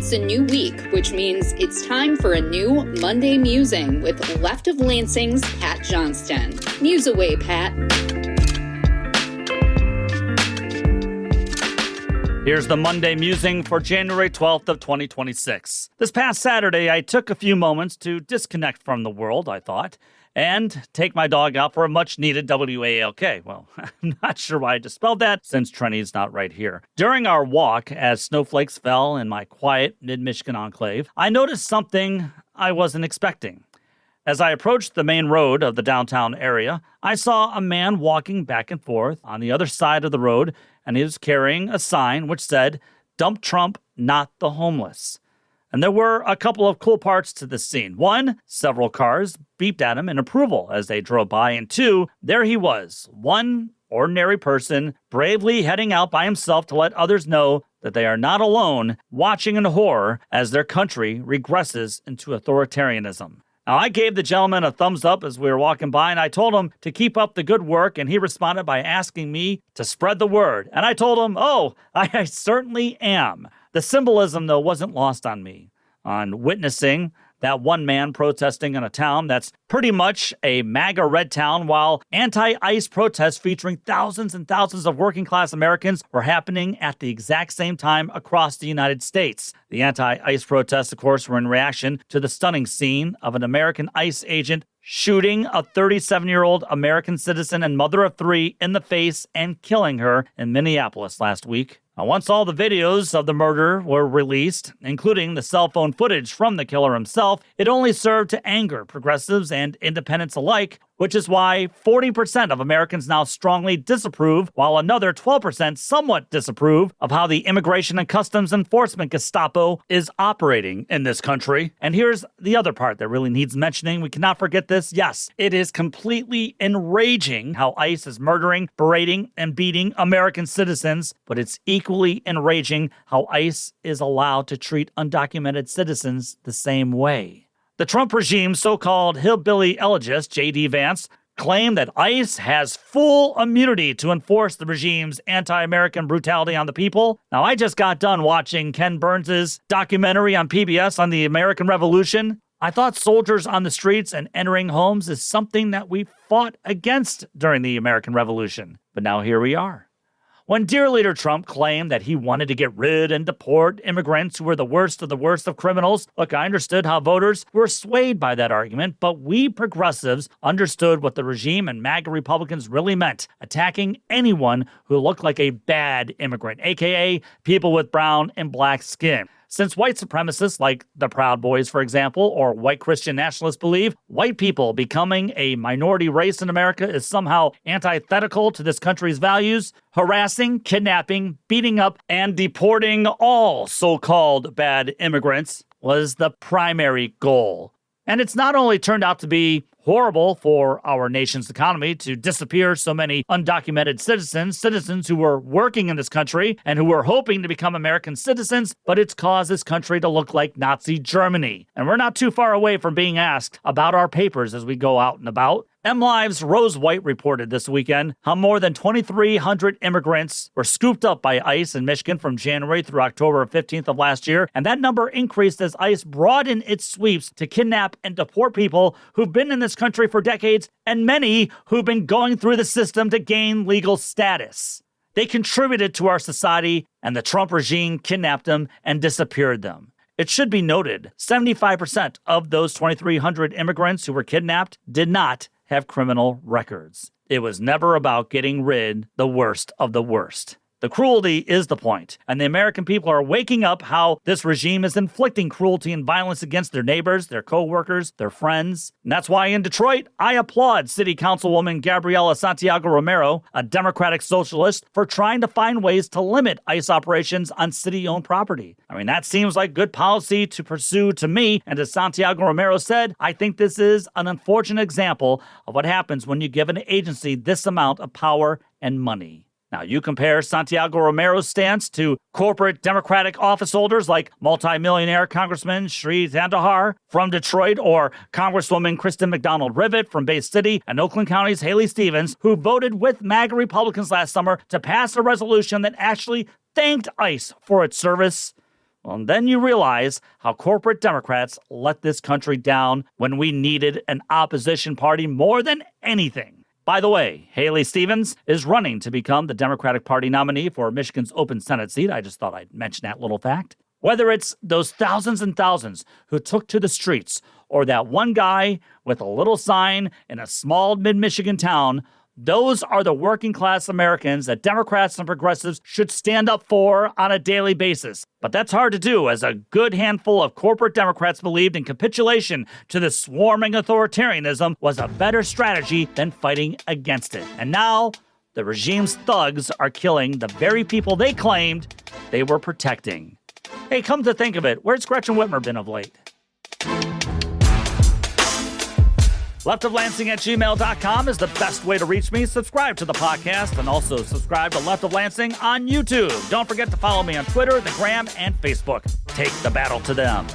It's a new week, which means it's time for a new Monday Musing with Left of Lansing's Pat Johnston. Muse away, Pat. Here's the Monday Musing for January 12th of 2026. This past Saturday, I took a few moments to disconnect from the world, I thought, and take my dog out for a much-needed WALK. Well, I'm not sure why I just spelled that, since Trini's not right here. During our walk, as snowflakes fell in my quiet mid-Michigan enclave, I noticed something I wasn't expecting. As I approached the main road of the downtown area, I saw a man walking back and forth on the other side of the road, and he was carrying a sign which said, "Dump Trump, not the homeless." And there were a couple of cool parts to this scene. One, several cars beeped at him in approval as they drove by. And two, there he was, one ordinary person bravely heading out by himself to let others know that they are not alone, watching in horror as their country regresses into authoritarianism. Now, I gave the gentleman a thumbs up as we were walking by, and I told him to keep up the good work, and he responded by asking me to spread the word. And I told him, I certainly am. The symbolism, though, wasn't lost on me. On witnessing that one man protesting in a town that's pretty much a MAGA red town, while anti-ICE protests featuring thousands and thousands of working-class Americans were happening at the exact same time across the United States. The anti-ICE protests, of course, were in reaction to the stunning scene of an American ICE agent shooting a 37-year-old American citizen and mother of three in the face and killing her in Minneapolis last week. Now, once all the videos of the murder were released, including the cell phone footage from the killer himself, it only served to anger progressives and independents alike, which is why 40% of Americans now strongly disapprove, while another 12% somewhat disapprove of how the Immigration and Customs Enforcement Gestapo is operating in this country. And here's the other part that really needs mentioning. We cannot forget this. Yes, it is completely enraging how ICE is murdering, berating, and beating American citizens, but it's equally enraging how ICE is allowed to treat undocumented citizens the same way. The Trump regime's so-called hillbilly elegist, J.D. Vance, claimed that ICE has full immunity to enforce the regime's anti-American brutality on the people. Now, I just got done watching Ken Burns' documentary on PBS on the American Revolution. I thought soldiers on the streets and entering homes is something that we fought against during the American Revolution. But now here we are. When dear leader Trump claimed that he wanted to get rid and deport immigrants who were the worst of criminals, look, I understood how voters were swayed by that argument, but we progressives understood what the regime and MAGA Republicans really meant, attacking anyone who looked like a bad immigrant, aka people with brown and black skin. Since white supremacists like the Proud Boys, for example, or white Christian nationalists believe white people becoming a minority race in America is somehow antithetical to this country's values, harassing, kidnapping, beating up, and deporting all so-called bad immigrants was the primary goal. And it's not only turned out to be horrible for our nation's economy to disappear so many undocumented citizens who were working in this country and who were hoping to become American citizens, but it's caused this country to look like Nazi Germany. And we're not too far away from being asked about our papers as we go out and about. MLive's Rose White reported this weekend how more than 2,300 immigrants were scooped up by ICE in Michigan from January through October 15th of last year, and that number increased as ICE broadened its sweeps to kidnap and deport people who've been in this country for decades, and many who've been going through the system to gain legal status. They contributed to our society, and the Trump regime kidnapped them and disappeared them. It should be noted, 75% of those 2,300 immigrants who were kidnapped did not have criminal records. It was never about getting rid the worst of the worst. The cruelty is the point, and the American people are waking up how this regime is inflicting cruelty and violence against their neighbors, their co-workers, their friends. And that's why in Detroit, I applaud City Councilwoman Gabriela Santiago Romero, a Democratic socialist, for trying to find ways to limit ICE operations on city-owned property. I mean, that seems like good policy to pursue to me, and as Santiago Romero said, I think this is an unfortunate example of what happens when you give an agency this amount of power and money. Now, you compare Santiago Romero's stance to corporate Democratic office holders like multimillionaire Congressman Sri Thandahar from Detroit or Congresswoman Kristen McDonald-Rivet from Bay City and Oakland County's Haley Stevens, who voted with MAGA Republicans last summer to pass a resolution that actually thanked ICE for its service. Well, and then you realize how corporate Democrats let this country down when we needed an opposition party more than anything. By the way, Haley Stevens is running to become the Democratic Party nominee for Michigan's open Senate seat. I just thought I'd mention that little fact. Whether it's those thousands and thousands who took to the streets or that one guy with a little sign in a small mid-Michigan town, those are the working class Americans that Democrats and progressives should stand up for on a daily basis. But that's hard to do, as a good handful of corporate Democrats believed in capitulation to the swarming authoritarianism was a better strategy than fighting against it. And now, the regime's thugs are killing the very people they claimed they were protecting. Hey, come to think of it, where's Gretchen Whitmer been of late? leftoflansing@gmail.com is the best way to reach me. Subscribe to the podcast and also subscribe to Left of Lansing on YouTube. Don't forget to follow me on Twitter, the Gram, and Facebook. Take the battle to them.